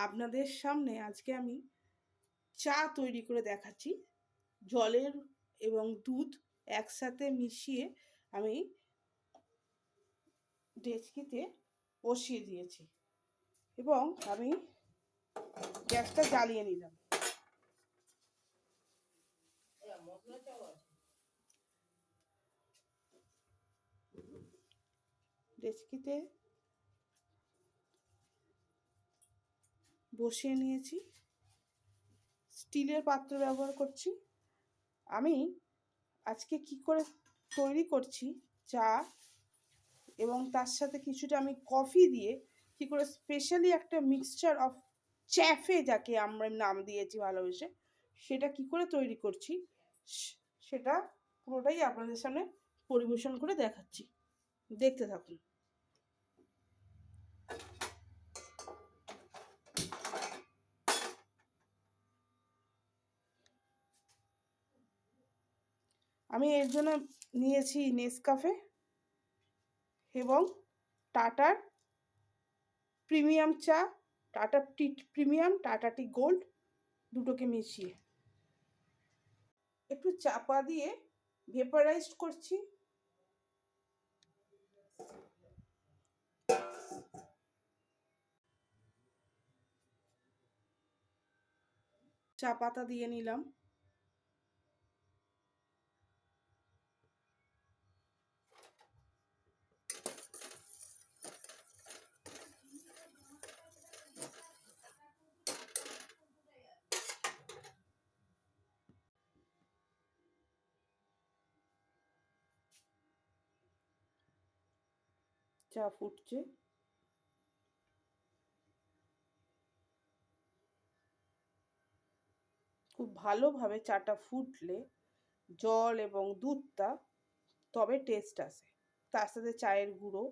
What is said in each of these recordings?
আপনাদের সামনে আজকে আমি চা তৈরি করে দেখাচ্ছি। জলের এবং দুধ একসাথে মিশিয়ে আমি ডেচকিতে বসিয়ে দিয়েছি এবং আমি গ্যাসটা জ্বালিয়ে নিলাম। ডেচকিতে বসিয়ে নিয়েছি, স্টিলের পাত্র ব্যবহার করছি। আমি আজকে কি করে তৈরি করছি চা এবং তার সাথে কিছুটা আমি কফি দিয়ে কি করে স্পেশালি একটা মিক্সচার অফ চ্যাফে, যাকে আমরা নাম দিয়েছি ভালোবেসে, সেটা কি করে তৈরি করছি সেটা পুরোটাই আপনাদের সামনে পরিবেশন করে দেখাচ্ছি। দেখতে থাকুন। আমি এর জন্য নিয়েছি নেসকাফে এবং টাটার প্রিমিয়াম চা, টাটা টি প্রিমিয়াম, টাটা টি গোল্ড, দুটোকে মিশিয়ে একটু চাপা দিয়ে ভেপারাইজড করছি। চা পাতা দিয়ে নিলাম। চা ফুটছে। খুব ভালোভাবে চাটা ফুটলে জল এবং দুধটা তবে টেস্ট আসে। তার সাথে চায়ের গুঁড়ো,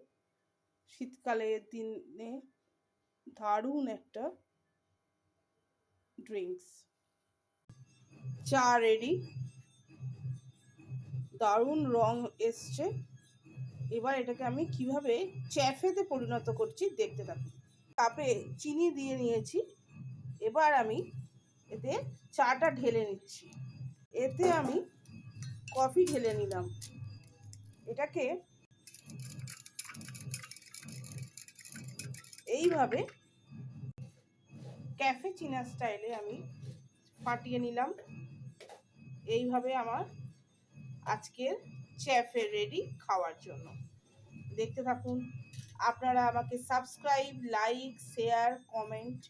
শীতকালের দিনে দারুণ একটা ড্রিঙ্কস। চা রেডি, দারুণ রং এসছে। এবার এটাকে আমি কিভাবে চ্যাফেতে পরিণত করছি দেখতে থাকুন। কাপে চিনি দিয়ে নিয়েছি, এবার আমি এতে চাটা ঢেলে নিচ্ছি। এতে আমি কফি ঢেলে নিলাম। এটাকে এইভাবে ক্যাফেচিনা স্টাইলে আমি ফাটিয়ে নিলাম। এইভাবে আমার আজকের চ্যাফে রেডি খাওয়ার জন্য। দেখতে থাকুন। আপনারা আমাকে সাবস্ক্রাইব, লাইক, শেয়ার, কমেন্ট